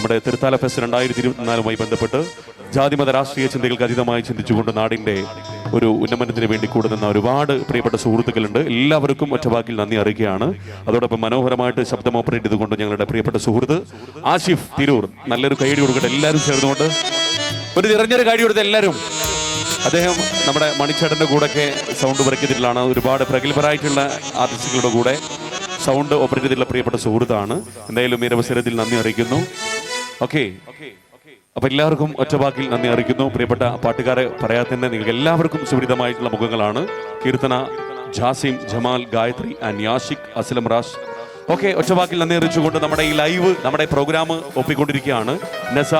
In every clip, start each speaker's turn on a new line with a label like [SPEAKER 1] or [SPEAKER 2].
[SPEAKER 1] നമ്മുടെ തൃത്താല ഫെസ്റ്റ് 2024 ബന്ധപ്പെട്ട് ജാതിമത രാഷ്ട്രീയ ചിന്തകൾക്ക് അതീതമായി ചിന്തിച്ചുകൊണ്ട് നാടിന്റെ ഒരു ഉന്നമനത്തിന് വേണ്ടി കൂടുന്ന ഒരുപാട് പ്രിയപ്പെട്ട സുഹൃത്തുക്കളുണ്ട്. എല്ലാവർക്കും ഒറ്റവാക്കിൽ നന്ദി അറിയിക്കുകയാണ്. അതോടൊപ്പം മനോഹരമായിട്ട് ശബ്ദം ഓപ്പറേറ്റ് ചെയ്തുകൊണ്ട് ഞങ്ങളുടെ പ്രിയപ്പെട്ട സുഹൃത്ത് ആഷിഫ് തിരൂർ, നല്ലൊരു കൈയടി കൊടുക്കട്ടെ എല്ലാവരും ചേർന്നുകൊണ്ട്. ഒരു നിറഞ്ഞൊരു കൈയടി കൊടുത്ത എല്ലാവരും. അദ്ദേഹം നമ്മുടെ മണിച്ചേട്ടൻ്റെ കൂടെയൊക്കെ സൗണ്ട് വർക്ക് ചെയ്തിട്ടുള്ളതാണ്. ഒരുപാട് പ്രഗത്ഭരായിട്ടുള്ള ആർട്ടിസ്റ്റുകളുടെ കൂടെ സൗണ്ട് ഓപ്പറേറ്റ് ചെയ്തിട്ടുള്ള പ്രിയപ്പെട്ട സുഹൃത്താണ്. എന്തായാലും ഈ അവസരത്തിൽ നന്ദി അറിയിക്കുന്നു. ഓക്കെ, അപ്പൊ എല്ലാവർക്കും ഒറ്റവാക്കിൽ നന്ദി അറിയിക്കുന്നു. പ്രിയപ്പെട്ട പാട്ടുകാരെ പറയാതെ തന്നെ നിങ്ങൾക്ക് എല്ലാവർക്കും സുപരിതമായിട്ടുള്ള മുഖങ്ങളാണ്. കീർത്തന, ജാസിം, ജമാൽ, ഗായത്രി ആൻഡ് യാഷിഖ്, അസ്ലം റാഷ്. ഓക്കെ, ഒറ്റവാക്കിൽ നന്ദി അറിയിച്ചുകൊണ്ട് നമ്മുടെ ഈ ലൈവ്, നമ്മുടെ പ്രോഗ്രാം ഒപ്പിക്കൊണ്ടിരിക്കുകയാണ് നിശ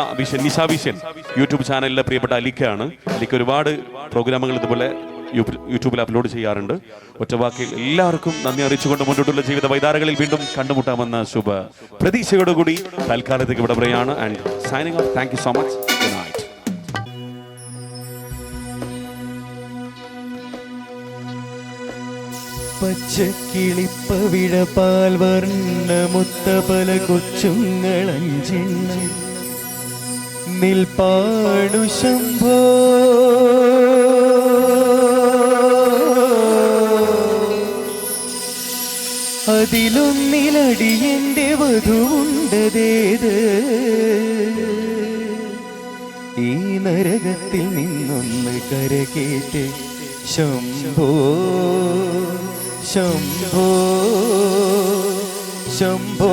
[SPEAKER 1] വിഷൻ യൂട്യൂബ് ചാനലിലെ പ്രിയപ്പെട്ട അലിക്കയാണ്. അലിക്ക് ഒരുപാട് പ്രോഗ്രാമുകൾ ഇതുപോലെ യൂട്യൂബിൽ അപ്ലോഡ് ചെയ്യാറുണ്ട്. ഒറ്റവാക്കിൽ എല്ലാവർക്കും നന്ദി അറിയിച്ചുകൊണ്ട് മുന്നോട്ടുള്ള ജീവിത വൈതാരകളിൽ വീണ്ടും കണ്ടുമുട്ടാമെന്ന ശുഭ പ്രതീക്ഷയോടുകൂടി തൽക്കാലത്തേക്ക് ഇവിടെ പറയാണ്. And signing off. Thank you so much. Good night.
[SPEAKER 2] പച്ചക്കിളിപ്പവിഴ പാൽ വർണ്ണ മുത്തപല കൊച്ചുങ്ങളഞ്ചെണ്ണ നിൽപ്പാടു ശംഭോ അതിലൊന്നിലടിയന്റെ വധുവുണ്ടതേത് ഈ നരകത്തിൽ നിന്നൊന്ന് കരകേറ്റ് ശംഭോ ശംഭോ ശംഭോ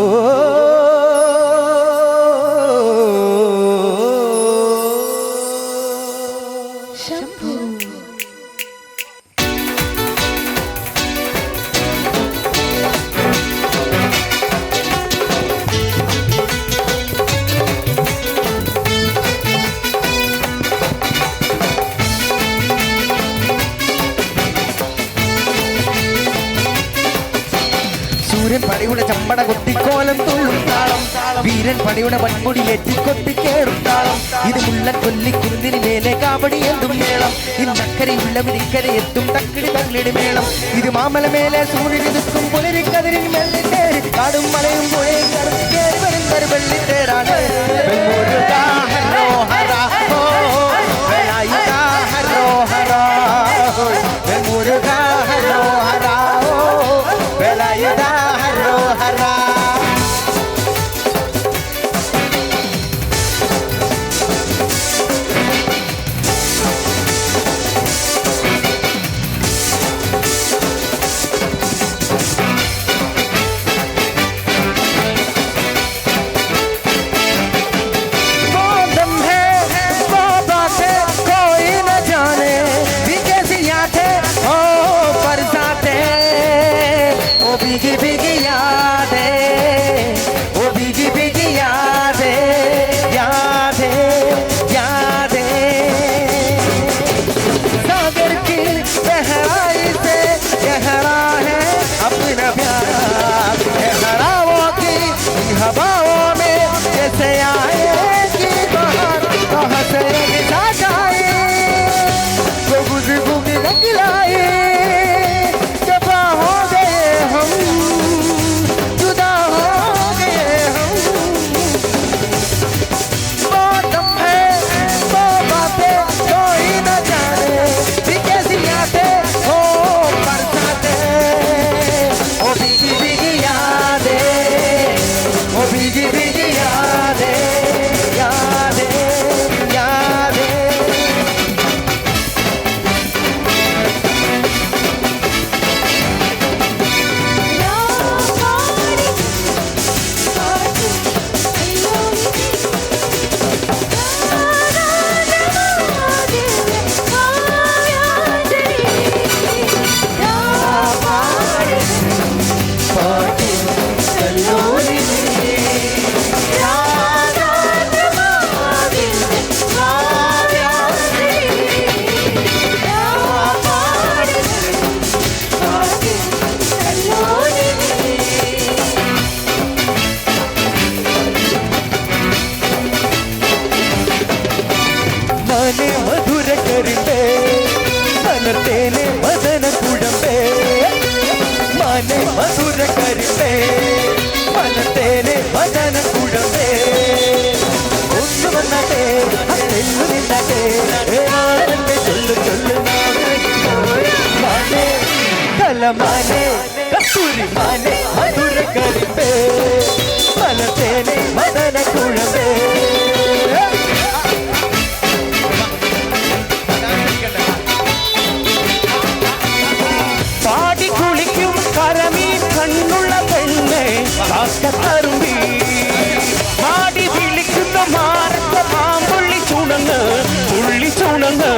[SPEAKER 3] പടയുടെ ചമ്പട കൊട്ടിക്കോലം തുള്ളും താളം, വീരൻ പടയുടെ വൻപൊടിയേറ്റി കൊട്ടിക്കേറും താളം. ഇത് മുള്ളൻ കൊല്ലിക്കുന്നിന് മേലെ കാവടി എന്തും മേളം, ഇന്നക്കരയുള്ളവരിക്കരെ എത്തും തക്കിടി തള്ളിടി മേളം. ഇത് മാമല മേലെ സൂര്യന് നിൽക്കും പുലരിക്കതിരിന് വെള്ളിത്തേര്, കാടും മലയും പുഴയും കടക്കേറി വരുന്നൊരു വെള്ളിത്തേരാണ്.
[SPEAKER 2] മധുര കരിമ്പേ മനത്തേനെ വദന കുഴമ്പേ കുരുമാനെ മധുര കരിമ്പേ മലത്തേനെ മദന കുഴമ്പേ പാടി കുളിക്കും കരമീൻ കണ്ണുള്ള പെണ്ണെ കാക്കത്തറുമ്പി മാടി വിളിക്കുന്ന മാറത്ത പാമ്പുള്ളി ചുണങ്ങ് പുള്ളി ചുണങ്ങ്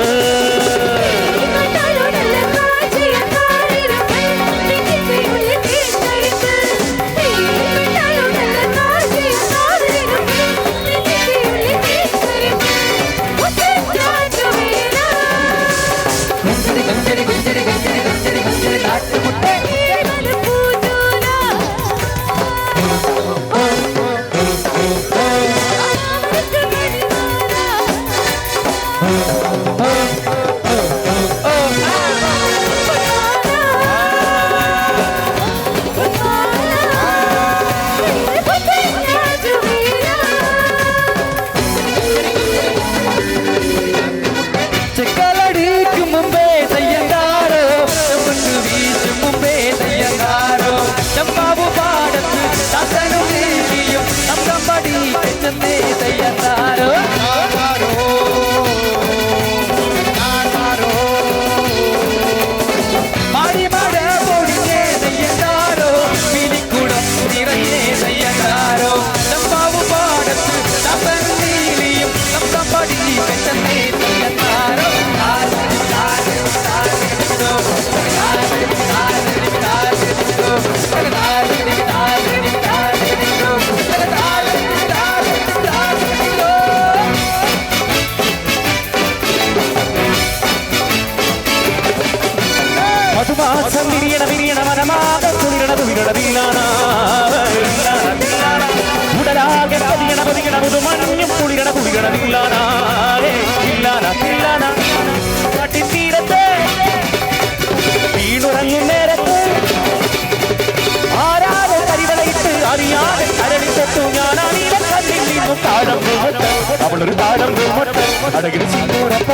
[SPEAKER 2] വീണുറങ്ങും നേരത്ത് ആരാതെ കരിവളയിട്ട് അറിയാതെ കരളിത്തൊട്ടു ഞാനാണീ കണ്ണിൽ നിന്നും താഴം അവളൊരു താഴം അടകിൽ സിന്ദൂരപ്പ